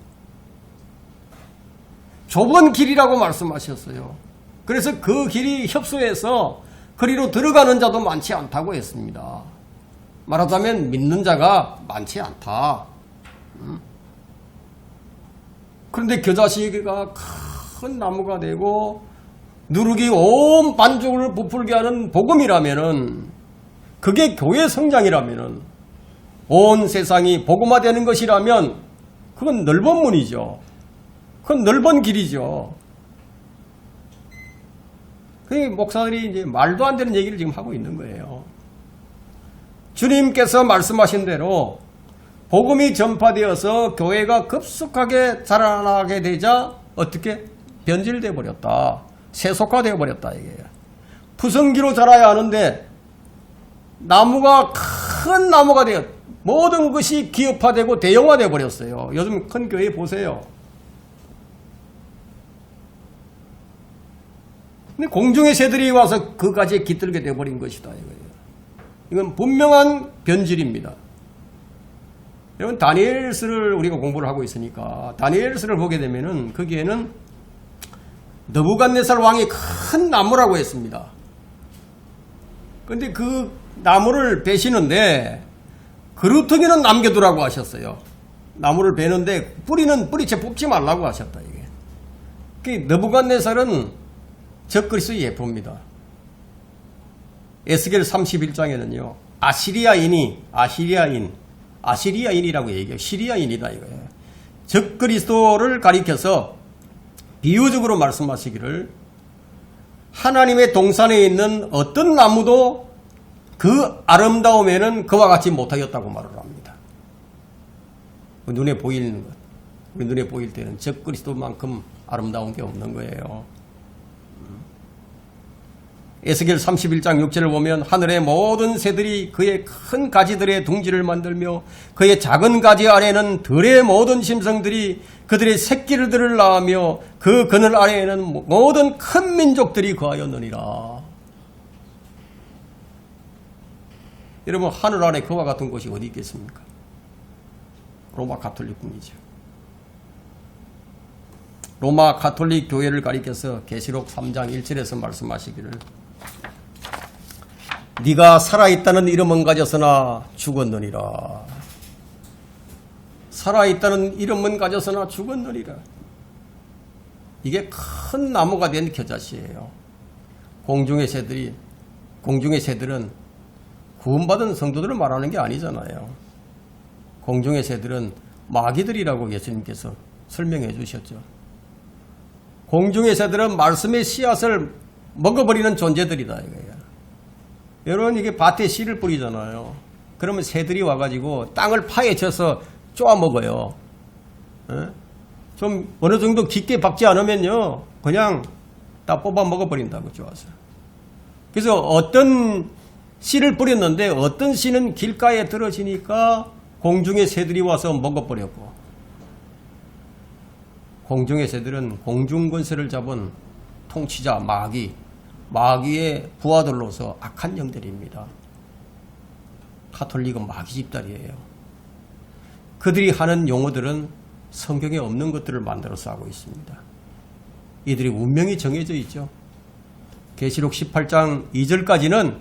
좁은 길이라고 말씀하셨어요. 그래서 그 길이 협소해서 그리로 들어가는 자도 많지 않다고 했습니다. 말하자면 믿는 자가 많지 않다. 그런데 겨자씨가 큰 나무가 되고 누룩이 온 반죽을 부풀게 하는 복음이라면은 그게 교회 성장이라면은 온 세상이 복음화되는 것이라면 그건 넓은 문이죠. 그건 넓은 길이죠. 그 목사들이 이제 말도 안 되는 얘기를 지금 하고 있는 거예요. 주님께서 말씀하신 대로 복음이 전파되어서 교회가 급속하게 자라나게 되자 어떻게 변질되어 버렸다. 세속화되어 버렸다. 이게 푸성기로 자라야 하는데 나무가 큰 나무가 되어 모든 것이 기업화되고 대형화되어 버렸어요. 요즘 큰 교회 보세요. 근데 공중의 새들이 와서 그까지에 깃들게 되어 버린 것이다. 이거예요. 이건 분명한 변질입니다. 여러분 다니엘서를 우리가 공부를 하고 있으니까 다니엘서를 보게 되면은 거기에는 느부갓네살 왕이 큰 나무라고 했습니다. 근데 그 나무를 베시는데 그루터기는 남겨두라고 하셨어요. 나무를 베는데 뿌리채 뽑지 말라고 하셨다. 이게. 그 느부갓네살은 적그리스도의 예표입니다. 에스겔 31장에는요. 아시리아인이라고 얘기해요. 시리아인이다 이거예요. 적그리스도를 가리켜서 비유적으로 말씀하시기를 하나님의 동산에 있는 어떤 나무도 그 아름다움에는 그와 같이 못하였다고 말을 합니다. 눈에 보이는 것, 우리 눈에 보일 때는 적그리스도만큼 아름다운 게 없는 거예요. 에스겔 31장 6절을 보면 하늘의 모든 새들이 그의 큰 가지들의 둥지를 만들며 그의 작은 가지 아래에는 들의 모든 짐승들이 그들의 새끼들을 낳으며 그 그늘 아래에는 모든 큰 민족들이 거하였느니라. 여러분 하늘 아래 그와 같은 곳이 어디 있겠습니까? 로마 가톨릭궁이죠. 로마 가톨릭 교회를 가리켜서 계시록 3장 1절에서 말씀하시기를 네가 살아있다는 이름은 가졌으나 죽었느니라. 살아있다는 이름은 가졌으나 죽었느니라. 이게 큰 나무가 된 겨자씨예요. 공중의 새들은 구원받은 성도들을 말하는 게 아니잖아요. 공중의 새들은 마귀들이라고 예수님께서 설명해 주셨죠. 공중의 새들은 말씀의 씨앗을 먹어버리는 존재들이다 이거예요. 여러분 이게 밭에 씨를 뿌리잖아요. 그러면 새들이 와가지고 땅을 파헤쳐서 쪼아먹어요. 좀 어느 정도 깊게 박지 않으면요 그냥 다 뽑아 먹어버린다고 쪼아서. 그래서 어떤 씨를 뿌렸는데 어떤 씨는 길가에 떨어지니까 공중의 새들이 와서 먹어버렸고, 공중의 새들은 공중권세를 잡은 통치자 마귀의 부하들로서 악한 영들입니다. 가톨릭은 마귀 집단이에요. 그들이 하는 용어들은 성경에 없는 것들을 만들어서 하고 있습니다. 이들이 운명이 정해져 있죠. 계시록 18장 2절까지는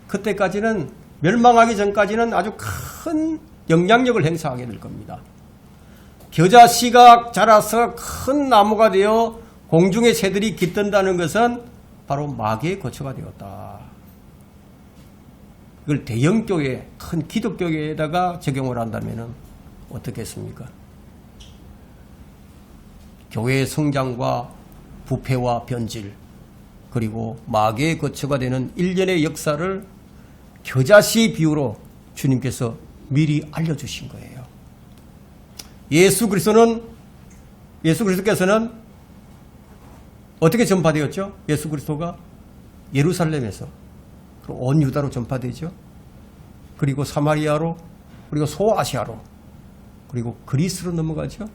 그때까지는 멸망하기 전까지는 아주 큰 영향력을 행사하게 될 겁니다. 겨자씨가 자라서 큰 나무가 되어 공중의 새들이 깃든다는 것은 바로 마귀의 거처가 되었다. 이걸 대형교회, 큰 기독교회에다가 적용을 한다면 어떻겠습니까? 교회의 성장과 부패와 변질, 그리고 마귀의 거처가 되는 일련의 역사를 겨자씨 비유로 주님께서 미리 알려주신 거예요. 예수 그리스도께서는 어떻게 전파되었죠? 예수 그리스도가 예루살렘에서 온 유다로 전파되죠. 그리고 사마리아로, 그리고 소아시아로, 그리고 그리스로 넘어가죠.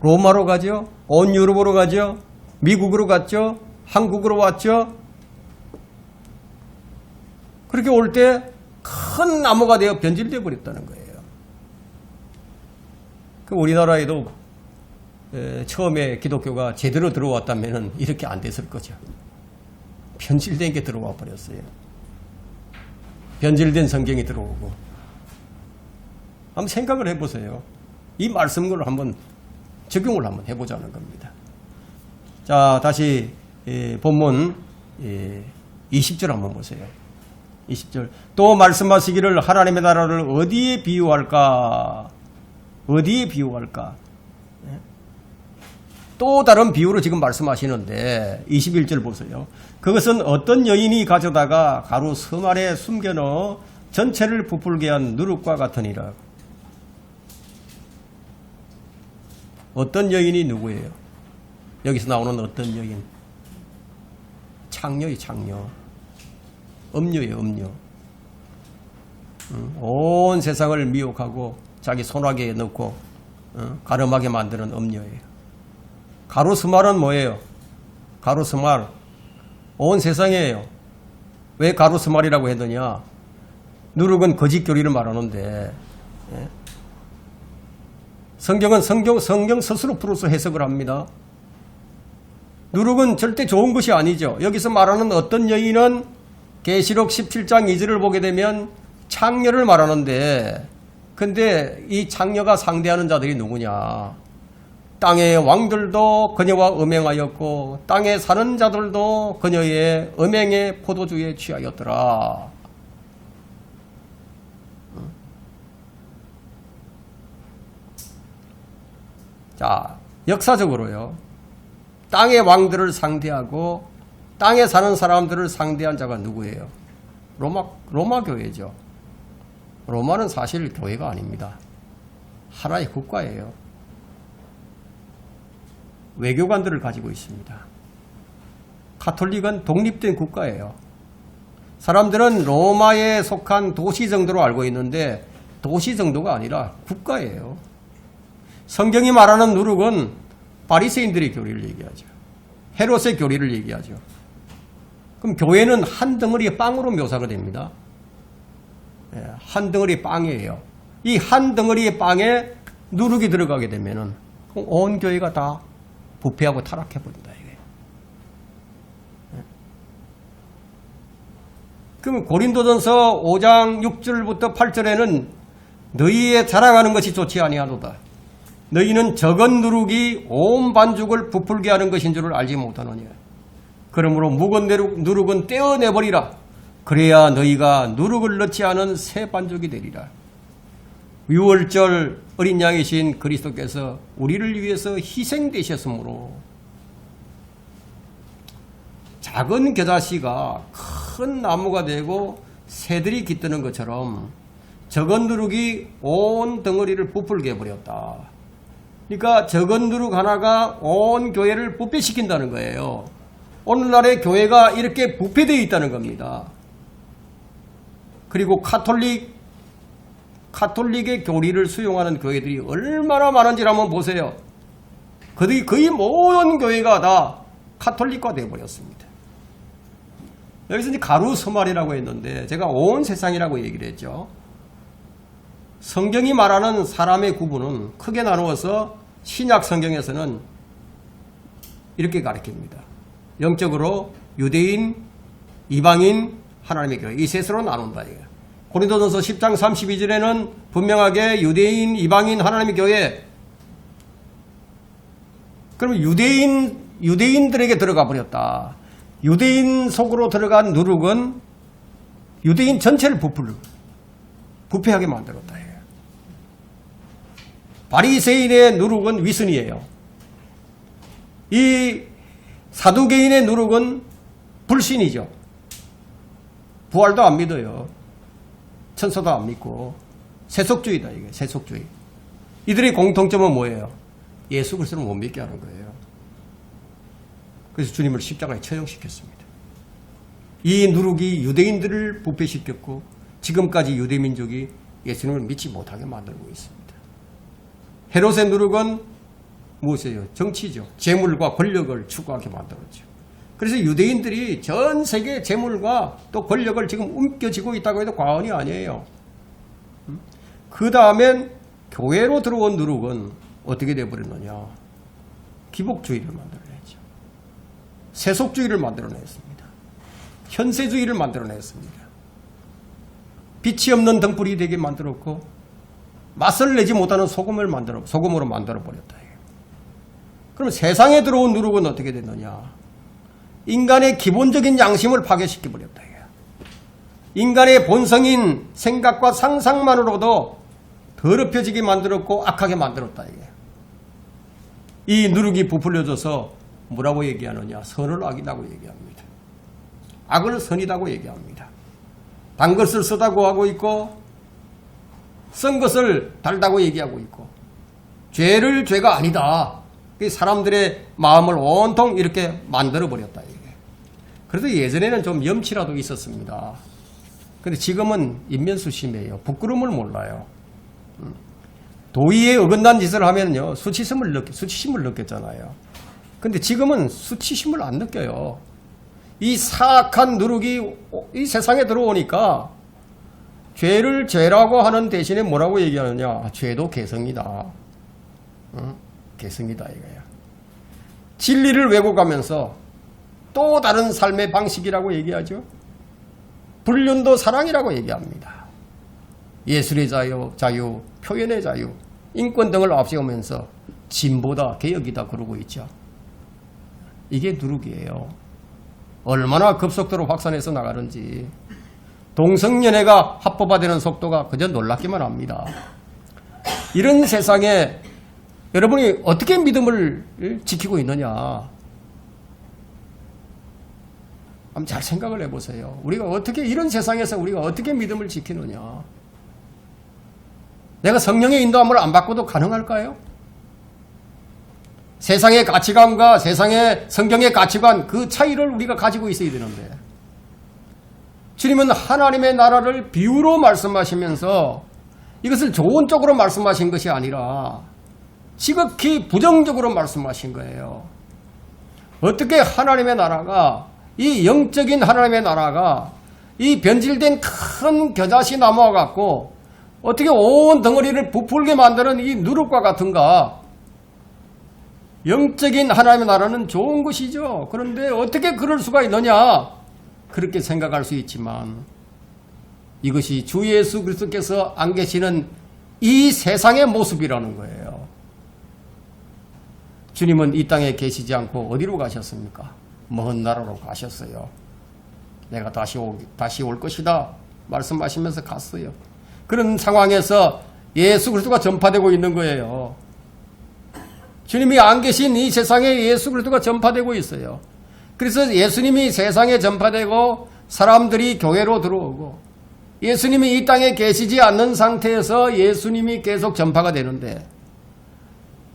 로마로 가죠. 온 유럽으로 가죠. 미국으로 갔죠. 한국으로 왔죠. 그렇게 올 때 큰 나무가 되어 변질되어 버렸다는 거예요. 우리나라에도 처음에 기독교가 제대로 들어왔다면 이렇게 안 됐을 거죠. 변질된 게 들어와 버렸어요. 변질된 성경이 들어오고. 한번 생각을 해보세요. 이 말씀을 한번 적용을 한번 해보자는 겁니다. 자, 다시 본문 20절 한번 보세요. 20절. 또 말씀하시기를 하나님의 나라를 어디에 비유할까? 어디에 비유할까? 또 다른 비유로 지금 말씀하시는데 21절 보세요. 그것은 어떤 여인이 가져다가 가루 섬 안에 숨겨넣어 전체를 부풀게 한 누룩과 같으니라. 어떤 여인이 누구예요? 여기서 나오는 어떤 여인? 창녀의 창녀. 음녀예요, 음녀. 온 세상을 미혹하고 자기 손아귀에 넣고 가늠하게 만드는 음녀예요. 가루스말은 뭐예요? 가루스말 온 세상이에요. 왜 가루스말이라고 했느냐? 누룩은 거짓 교리를 말하는데 성경은 성경 스스로 풀어서 해석을 합니다. 누룩은 절대 좋은 것이 아니죠. 여기서 말하는 어떤 여인은 계시록 17장 2절을 보게 되면 창녀를 말하는데, 근데 이 창녀가 상대하는 자들이 누구냐? 땅의 왕들도 그녀와 음행하였고 땅에 사는 자들도 그녀의 음행의 포도주에 취하였더라. 자, 역사적으로요, 땅의 왕들을 상대하고 땅에 사는 사람들을 상대한 자가 누구예요? 로마 교회죠. 로마는 사실 교회가 아닙니다. 하나의 국가예요. 외교관들을 가지고 있습니다. 가톨릭은 독립된 국가예요. 사람들은 로마에 속한 도시 정도로 알고 있는데 도시 정도가 아니라 국가예요. 성경이 말하는 누룩은 바리새인들의 교리를 얘기하죠. 헤롯의 교리를 얘기하죠. 그럼 교회는 한 덩어리의 빵으로 묘사가 됩니다. 한 덩어리 빵이에요. 이 한 덩어리의 빵에 누룩이 들어가게 되면은 온 교회가 다 부패하고 타락해버린다, 이게. 그럼 고린도전서 5장 6절부터 8절에는 너희의 자랑하는 것이 좋지 아니하도다. 너희는 적은 누룩이 온 반죽을 부풀게 하는 것인 줄을 알지 못하느냐. 그러므로 묵은 누룩은 떼어내버리라. 그래야 너희가 누룩을 넣지 않은 새 반죽이 되리라. 유월절 어린 양이신 그리스도께서 우리를 위해서 희생되셨으므로 작은 겨자씨가 큰 나무가 되고 새들이 깃드는 것처럼 적은 누룩이 온 덩어리를 부풀게 해버렸다. 그러니까 적은 누룩 하나가 온 교회를 부패시킨다는 거예요. 오늘날의 교회가 이렇게 부패되어 있다는 겁니다. 그리고 카톨릭의 교리를 수용하는 교회들이 얼마나 많은지를 한번 보세요. 그들이 거의 모든 교회가 다 카톨릭화 되어버렸습니다. 여기서 이제 가루서말이라고 했는데 제가 온 세상이라고 얘기를 했죠. 성경이 말하는 사람의 구분은 크게 나누어서 신약 성경에서는 이렇게 가르칩니다. 영적으로 유대인, 이방인, 하나님의 교회, 이 셋으로 나눈다. 고린도전서 10장 32절에는 분명하게 유대인, 이방인, 하나님의 교회. 그러면 유대인들에게 들어가 버렸다. 유대인 속으로 들어간 누룩은 유대인 전체를 부패하게 만들었다. 바리새인의 누룩은 위선이에요. 이 사두개인의 누룩은 불신이죠. 부활도 안 믿어요. 천사도 안 믿고 세속주의다, 이게 세속주의. 이들의 공통점은 뭐예요? 예수 그리스도를 못 믿게 하는 거예요. 그래서 주님을 십자가에 처형시켰습니다. 이 누룩이 유대인들을 부패시켰고 지금까지 유대민족이 예수님을 믿지 못하게 만들고 있습니다. 헤롯의 누룩은 무엇이에요? 정치죠. 재물과 권력을 추구하게 만들었죠. 그래서 유대인들이 전 세계 재물과 또 권력을 지금 움켜쥐고 있다고 해도 과언이 아니에요. 그 다음엔 교회로 들어온 누룩은 어떻게 되어버렸느냐. 기복주의를 만들어냈죠. 세속주의를 만들어냈습니다. 현세주의를 만들어냈습니다. 빛이 없는 등불이 되게 만들었고 맛을 내지 못하는 소금으로 만들어버렸다. 그럼 세상에 들어온 누룩은 어떻게 됐느냐. 인간의 기본적인 양심을 파괴시켜버렸다. 인간의 본성인 생각과 상상만으로도 더럽혀지게 만들었고 악하게 만들었다. 이 누룩이 부풀려져서 뭐라고 얘기하느냐. 선을 악이라고 얘기합니다. 악을 선이라고 얘기합니다. 단 것을 쓰다고 하고 있고 쓴 것을 달다고 얘기하고 있고 죄를 죄가 아니다. 사람들의 마음을 온통 이렇게 만들어버렸다. 그래도 예전에는 좀 염치라도 있었습니다. 그런데 지금은 인면수심이에요. 부끄러움을 몰라요. 도의에 어긋난 짓을 하면요 수치심을 느꼈잖아요. 그런데 지금은 수치심을 안 느껴요. 이 사악한 누룩이 이 세상에 들어오니까 죄를 죄라고 하는 대신에 뭐라고 얘기하느냐. 죄도 개성이다. 개성이다 이거야. 진리를 왜곡하면서 또 다른 삶의 방식이라고 얘기하죠. 불륜도 사랑이라고 얘기합니다. 예술의 자유, 표현의 자유, 인권 등을 앞세우면서 진보다 개혁이다 그러고 있죠. 이게 누룩이에요. 얼마나 급속도로 확산해서 나가는지. 동성연애가 합법화되는 속도가 그저 놀랍기만 합니다. 이런 세상에 여러분이 어떻게 믿음을 지키고 있느냐. 한번 잘 생각을 해보세요. 우리가 어떻게 이런 세상에서 우리가 어떻게 믿음을 지키느냐. 내가 성령의 인도함을 안 받고도 가능할까요? 세상의 가치관과 세상의 성경의 가치관 그 차이를 우리가 가지고 있어야 되는데 주님은 하나님의 나라를 비유로 말씀하시면서 이것을 좋은 쪽으로 말씀하신 것이 아니라 지극히 부정적으로 말씀하신 거예요. 어떻게 하나님의 나라가 이 영적인 하나님의 나라가 이 변질된 큰 겨자씨 나무와 같고 어떻게 온 덩어리를 부풀게 만드는 이 누룩과 같은가. 영적인 하나님의 나라는 좋은 것이죠. 그런데 어떻게 그럴 수가 있느냐 그렇게 생각할 수 있지만 이것이 주 예수 그리스도께서 안 계시는 이 세상의 모습이라는 거예요. 주님은 이 땅에 계시지 않고 어디로 가셨습니까? 먼 나라로 가셨어요. 내가 다시 올 것이다 말씀하시면서 갔어요. 그런 상황에서 예수 그리스도가 전파되고 있는 거예요. 주님이 안 계신 이 세상에 예수 그리스도가 전파되고 있어요. 그래서 예수님이 세상에 전파되고 사람들이 교회로 들어오고 예수님이 이 땅에 계시지 않는 상태에서 예수님이 계속 전파가 되는데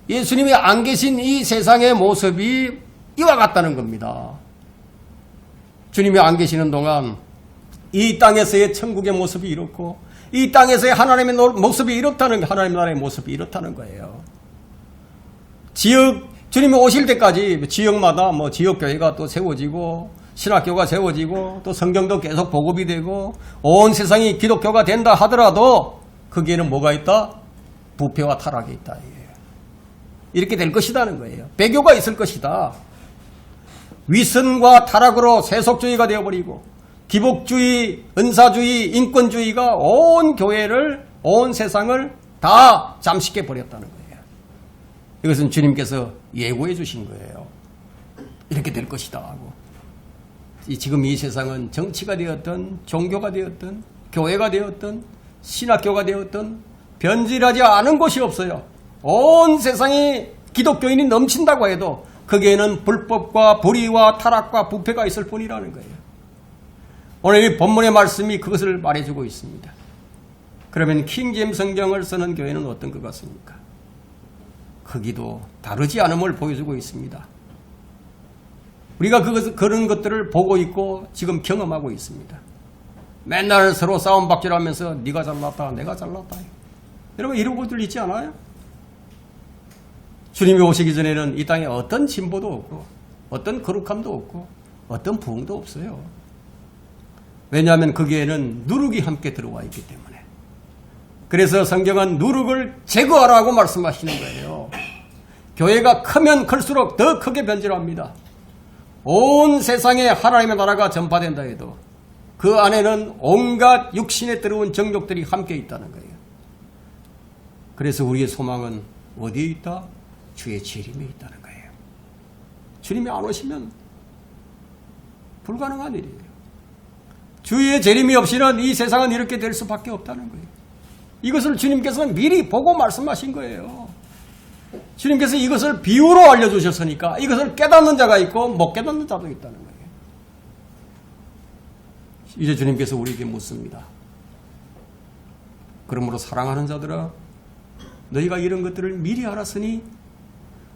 예수님이 안 계신 이 세상의 모습이 이와 같다는 겁니다. 주님이 안 계시는 동안 이 땅에서의 천국의 모습이 이렇고 이 땅에서의 하나님의 모습이 이렇다는 하나님 나라의 모습이 이렇다는 거예요. 주님이 오실 때까지 지역마다 지역교회가 또 세워지고 신학교가 세워지고 또 성경도 계속 보급이 되고 온 세상이 기독교가 된다 하더라도 거기에는 뭐가 있다? 부패와 타락이 있다. 이렇게 될 것이라는 거예요. 배교가 있을 것이다. 위선과 타락으로 세속주의가 되어버리고 기복주의, 은사주의, 인권주의가 온 교회를 온 세상을 다 잠식해 버렸다는 거예요. 이것은 주님께서 예고해 주신 거예요. 이렇게 될 것이다 하고. 지금 이 세상은 정치가 되었든 종교가 되었든 교회가 되었든 신학교가 되었든 변질하지 않은 곳이 없어요. 온 세상이 기독교인이 넘친다고 해도 거기에는 불법과 불의와 타락과 부패가 있을 뿐이라는 거예요. 오늘 이 본문의 말씀이 그것을 말해주고 있습니다. 그러면 킹제임스 성경을 쓰는 교회는 어떤 것 같습니까? 크기도 다르지 않음을 보여주고 있습니다. 우리가 그런 것들을 보고 있고 지금 경험하고 있습니다. 맨날 서로 싸움박질하면서 네가 잘났다 내가 잘났다. 여러분 이런 것들 있지 않아요? 주님이 오시기 전에는 이 땅에 어떤 진보도 없고 어떤 거룩함도 없고 어떤 부흥도 없어요. 왜냐하면 거기에는 누룩이 함께 들어와 있기 때문에. 그래서 성경은 누룩을 제거하라고 말씀하시는 거예요. 교회가 크면 클수록 더 크게 변질합니다. 온 세상에 하나님의 나라가 전파된다 해도 그 안에는 온갖 육신에 들어온 정욕들이 함께 있다는 거예요. 그래서 우리의 소망은 어디에 있다? 주의 재림에 있다는 거예요. 주님이 안 오시면 불가능한 일이에요. 주의 재림이 없이는 이 세상은 이렇게 될 수밖에 없다는 거예요. 이것을 주님께서는 미리 보고 말씀하신 거예요. 주님께서 이것을 비유로 알려주셨으니까 이것을 깨닫는 자가 있고 못 깨닫는 자도 있다는 거예요. 이제 주님께서 우리에게 묻습니다. 그러므로 사랑하는 자들아 너희가 이런 것들을 미리 알았으니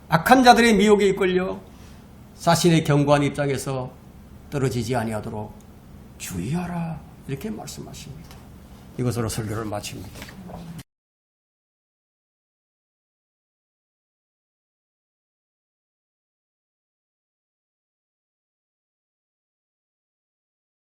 악한 자들의 미혹에 이끌려 자신의 견고한 입장에서 떨어지지 아니하도록 주의하라 이렇게 말씀하십니다. 이것으로 설교를 마칩니다.